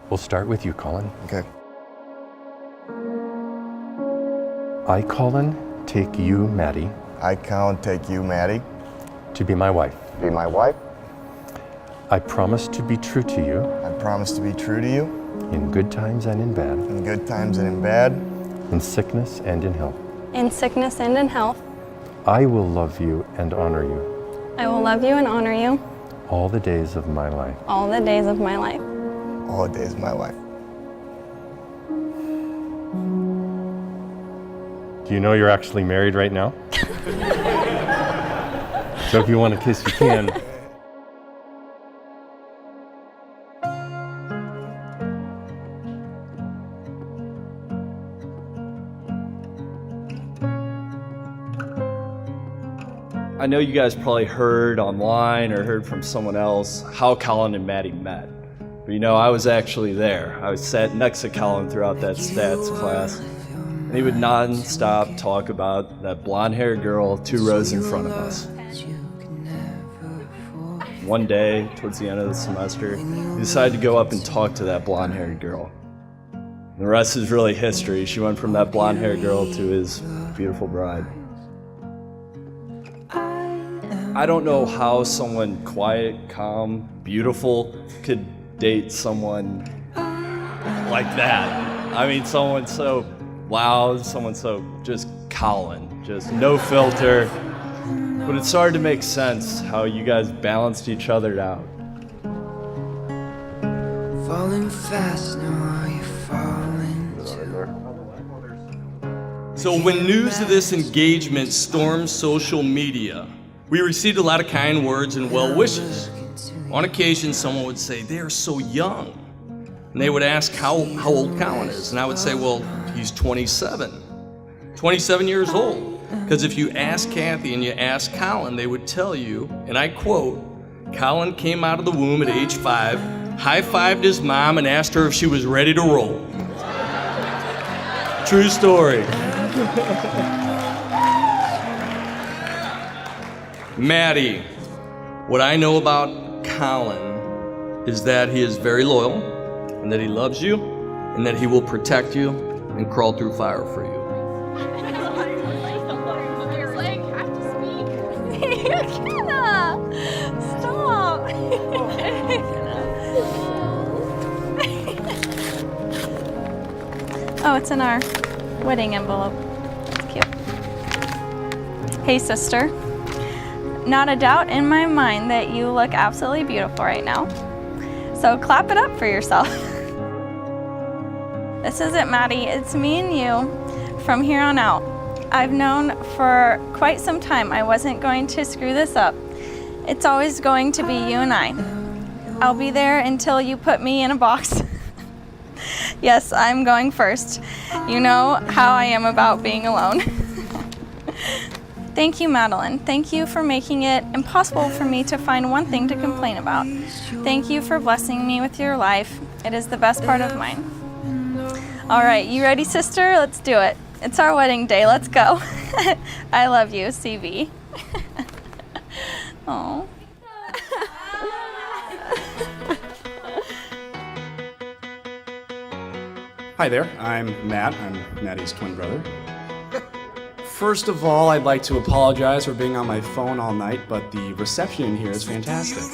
We'll start with you, Colin. Okay. I, Colin, take you, Maddie, I, Colin, take you, Maddie, to be my wife. be my wife. I promise to be true to you I promise to be true to you in good times and in bad, in good times and in bad. in sickness and in health. In sickness and in health, I will love you and honor you I will love you and honor you all the days of my life. all the days of my life. All the days of my life. Do you know you're actually married right now? So if you want to kiss, you can. I know you guys probably heard online or heard from someone else how Colin and Maddie met. But you know, I was actually there. I was sat next to Colin throughout that stats class. And he would non-stop talk about that blonde-haired girl 2 rows in front of us. One day, towards the end of the semester, he decided to go up and talk to that blonde-haired girl. And the rest is really history. She went from that blonde-haired girl to his beautiful bride. I don't know how someone quiet, calm, beautiful could date someone like that. I mean, someone so loud, someone so just Colin, just no filter. But it started to make sense how you guys balanced each other out. Falling fast, now are you falling too? So when news of this engagement stormed social media, we received a lot of kind words and well wishes. On occasion, someone would say, "They are so young." And they would ask how old Colin is. And I would say, well, he's 27. 27 years old. Because if you ask Kathy and you ask Colin, they would tell you, and I quote, Colin came out of the womb at age 5, high-fived his mom and asked her if she was ready to roll. True story. Maddie, what I know about Colin is that he is very loyal, and that he loves you, and that he will protect you and crawl through fire for you. Stop. Oh, it's in our wedding envelope. It's cute. Hey, sister. Not a doubt in my mind that you look absolutely beautiful right now. So clap it up for yourself. This isn't Maddie, it's me and you from here on out. I've known for quite some time I wasn't going to screw this up. It's always going to be you and I. I'll be there until you put me in a box. Yes, I'm going first. You know how I am about being alone. Thank you, Madeline. Thank you for making it impossible for me to find one thing to complain about. Thank you for blessing me with your life. It is the best part of mine. All right, you ready, sister? Let's do it. It's our wedding day. Let's go. I love you, CV. Oh. Hi there, I'm Matt. I'm Maddie's twin brother. First of all, I'd like to apologize for being on my phone all night, but the reception in here is fantastic.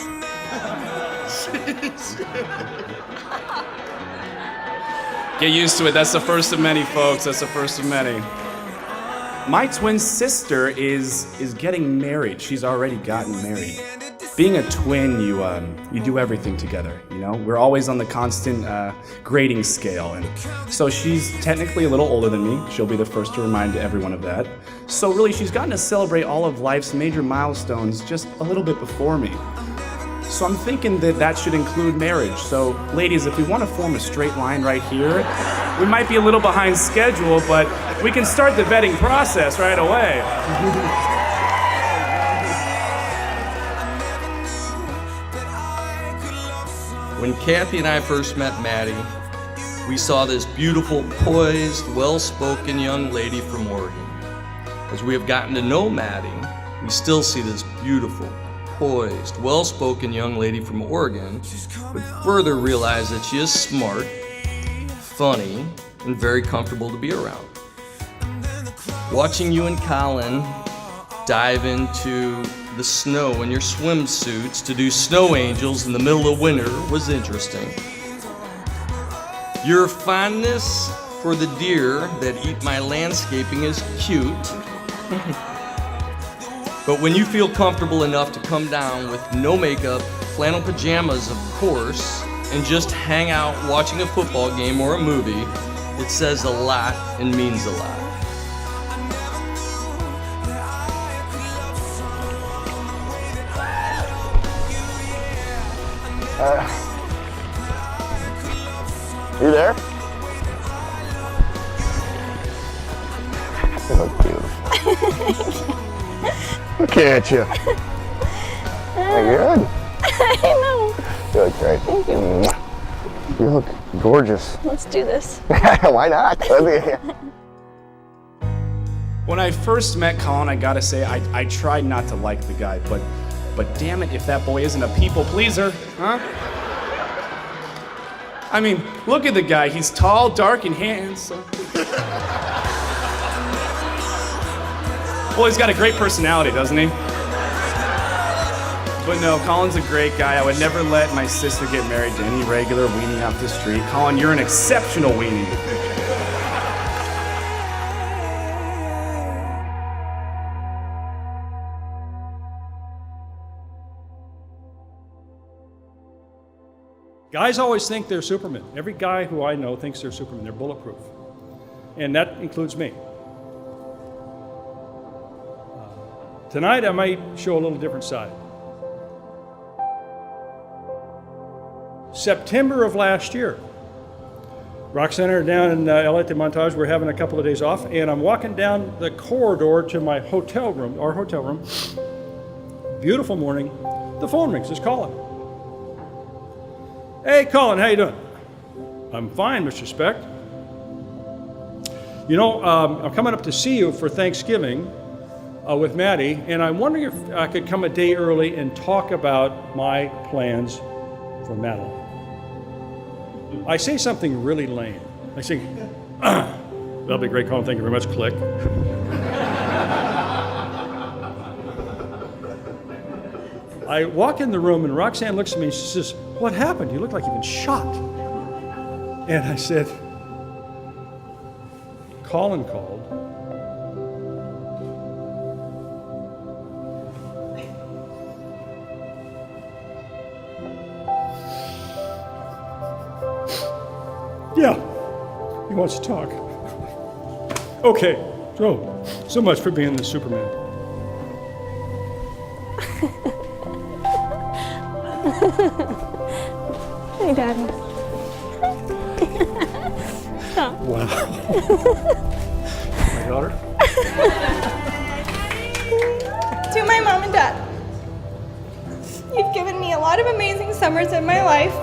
Get used to it. That's the first of many, folks. That's the first of many. My twin sister is getting married. She's already gotten married. Being a twin, you do everything together, you know? We're always on the constant grading scale, and so she's technically a little older than me. She'll be the first to remind everyone of that. So really, she's gotten to celebrate all of life's major milestones just a little bit before me. So I'm thinking that should include marriage. So ladies, if we want to form a straight line right here, we might be a little behind schedule, but we can start the vetting process right away. When Kathy and I first met Maddie, we saw this beautiful, poised, well-spoken young lady from Oregon. As we have gotten to know Maddie, we still see this beautiful, poised, well-spoken young lady from Oregon would further realize that she is smart, funny, and very comfortable to be around. Watching you and Colin dive into the snow in your swimsuits to do snow angels in the middle of winter was interesting. Your fondness for the deer that eat my landscaping is cute. But when you feel comfortable enough to come down with no makeup, flannel pajamas of course, and just hang out watching a football game or a movie, it says a lot and means a lot. You there? You look beautiful. Look at you. You're good. I know. You look great. Thank you. You look gorgeous. Let's do this. Why not? When I first met Colin, I gotta say, I tried not to like the guy, but damn it if that boy isn't a people pleaser, huh? I mean, look at the guy. He's tall, dark, and handsome. Well, he's got a great personality, doesn't he? But no, Colin's a great guy. I would never let my sister get married to any regular weenie off the street. Colin, you're an exceptional weenie. Guys always think they're Superman. Every guy who I know thinks they're Superman. They're bulletproof. And that includes me. Tonight I might show a little different side. September of last year, Roxanne and I are down in LA at the Montage. We're having a couple of days off, and I'm walking down the corridor to my hotel room, our hotel room. Beautiful morning. The phone rings. It's Colin. Hey, Colin, how you doing? I'm fine, Mr. Speck. You know, I'm coming up to see you for Thanksgiving with Maddie, and I'm wondering if I could come a day early and talk about my plans for Madeline. I say something really lame. I say, that'll be great, Colin, thank you very much, click. I walk in the room and Roxanne looks at me and she says, what happened? You look like you've been shot. And I said, Colin called. Yeah, he wants to talk. Okay, so much for being the Superman. Hey, Daddy. Wow. My daughter? To my mom and dad, you've given me a lot of amazing summers in my life,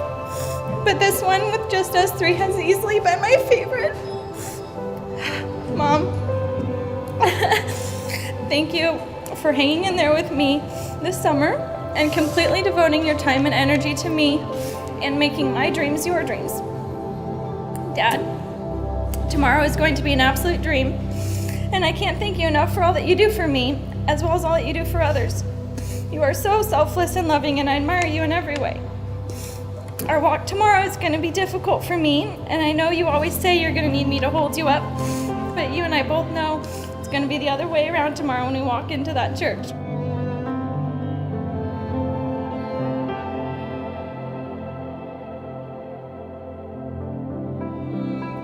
but this one with just us three has easily been my favorite. Mom, thank you for hanging in there with me this summer and completely devoting your time and energy to me and making my dreams your dreams. Dad, tomorrow is going to be an absolute dream, and I can't thank you enough for all that you do for me, as well as all that you do for others. You are so selfless and loving, and I admire you in every way. Our walk tomorrow is going to be difficult for me, and I know you always say you're going to need me to hold you up, but you and I both know it's going to be the other way around tomorrow when we walk into that church.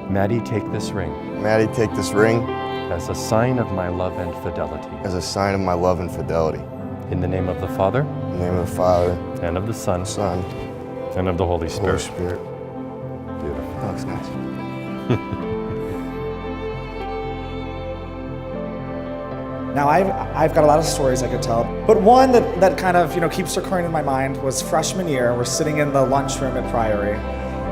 Maddie, take this ring Maddie, take this ring as a sign of my love and fidelity. as a sign of my love and fidelity. In the name of the Father, In the name of the Father, and of the Son, Son, and of the Holy Holy Spirit. Spirit. Beautiful. That looks nice. Now, I've got a lot of stories I could tell, but one that kind of keeps recurring in my mind was freshman year. We're sitting in the lunchroom at Priory,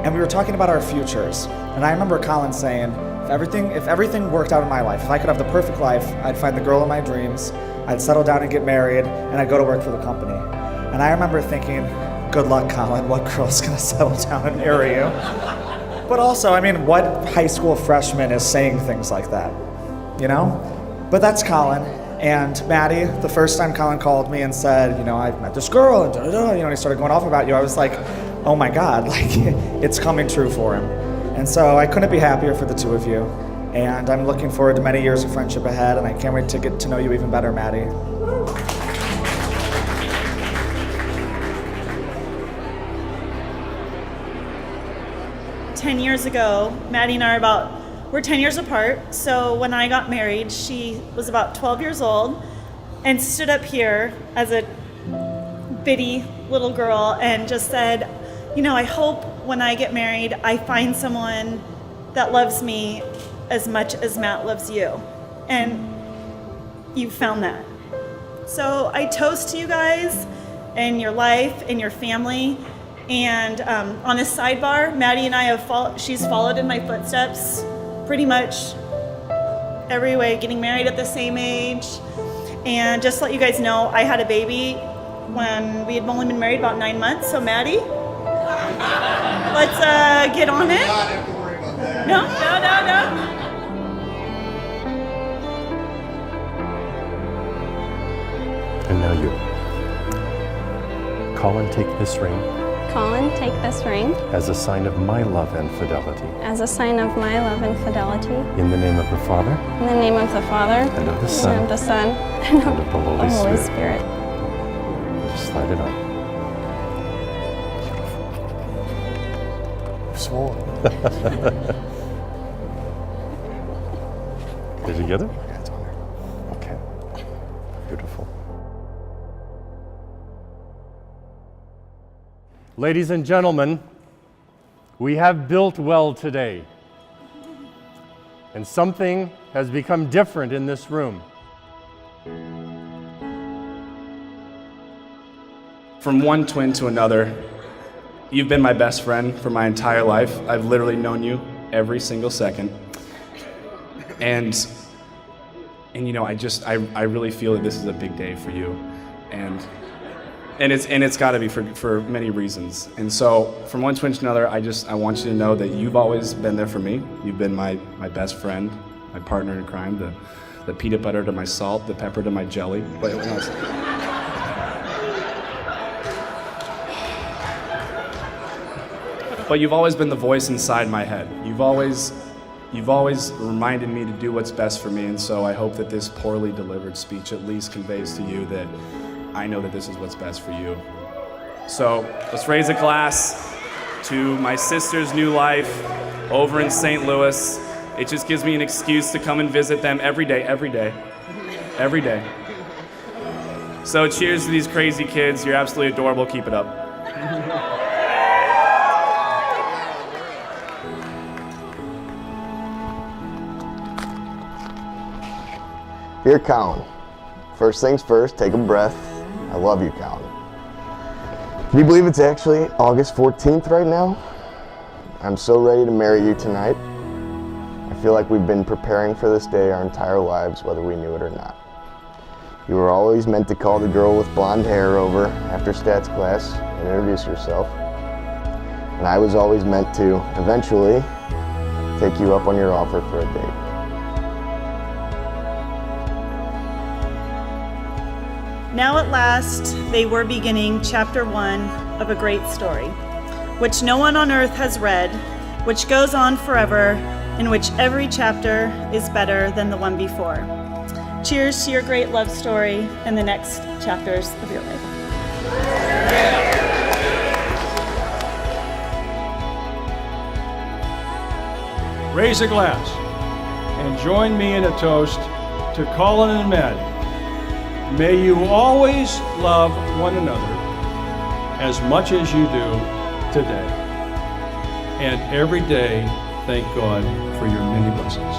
and we were talking about our futures. And I remember Colin saying, if everything worked out in my life, if I could have the perfect life, I'd find the girl of my dreams, I'd settle down and get married, and I'd go to work for the company. And I remember thinking, good luck, Colin, what girl's gonna settle down and marry you? But also, I mean, what high school freshman is saying things like that, you know? But that's Colin. And Maddie, the first time Colin called me and said, you know, I've met this girl, and da-da-da, you know, and he started going off about you, I was like, oh my God, like, it's coming true for him. And so I couldn't be happier for the two of you. And I'm looking forward to many years of friendship ahead, and I can't wait to get to know you even better, Maddie. "10 years ago, Maddie and I we're 10 years apart. So when I got married, she was about 12 years old and stood up here as a bitty little girl and just said, you know, I hope when I get married, I find someone that loves me as much as Matt loves you. And you found that. So I toast to you guys and your life and your family. And on a sidebar, Maddie and I she's followed in my footsteps pretty much every way, getting married at the same age. And just to let you guys know, I had a baby when we had only been married about 9 months. So Maddie, let's get on it. No. And now you. Colin, take this ring Colin, take this ring as a sign of my love and fidelity. as a sign of my love and fidelity. In the name of the Father, In the name of the Father, and of the Son, and of the Son, and and of the Holy the Holy Spirit. Spirit. Just slide it on. Swollen. Did you get it? Yeah, it's on there. Okay. Beautiful. Ladies and gentlemen, we have built well today. And something has become different in this room. From one twin to another, you've been my best friend for my entire life. I've literally known you every single second. And you know, I really feel that this is a big day for you. And it's got to be for many reasons. And so, from one twin to another, I want you to know that you've always been there for me. You've been my best friend, my partner in crime, the peanut butter to my salt, the pepper to my jelly. But you've always been the voice inside my head. You've always reminded me to do what's best for me, and so I hope that this poorly delivered speech at least conveys to you that I know that this is what's best for you. So let's raise a glass to my sister's new life over in St. Louis. It just gives me an excuse to come and visit them every day. So cheers to these crazy kids. You're absolutely adorable. Keep it up. Dear Colin, first things first, take a breath. I love you, Colin. Can you believe it's actually August 14th right now? I'm so ready to marry you tonight. I feel like we've been preparing for this day our entire lives, whether we knew it or not. You were always meant to call the girl with blonde hair over after stats class and introduce yourself. And I was always meant to, eventually, take you up on your offer for a date. Now at last, they were beginning chapter 1 of a great story, which no one on earth has read, which goes on forever, in which every chapter is better than the one before. Cheers to your great love story and the next chapters of your life. Raise a glass and join me in a toast to Colin and Maddie. May you always love one another as much as you do today. And every day, thank God for your many blessings.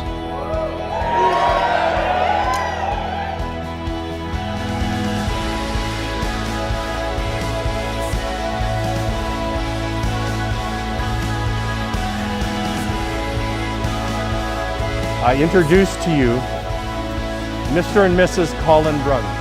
I introduce to you Mr. and Mrs. Colin Brothers.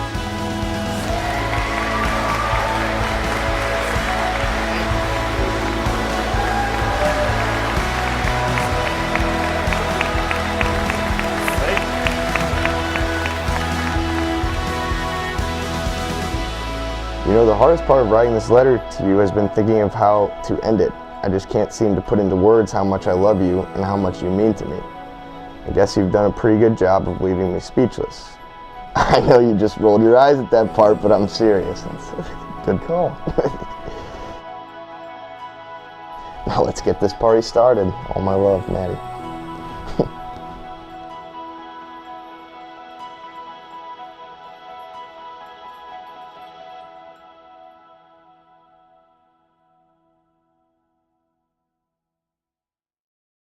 You know, the hardest part of writing this letter to you has been thinking of how to end it. I just can't seem to put into words how much I love you and how much you mean to me. I guess you've done a pretty good job of leaving me speechless. I know you just rolled your eyes at that part, but I'm serious. That's a good call. Now let's get this party started. All my love, Maddie.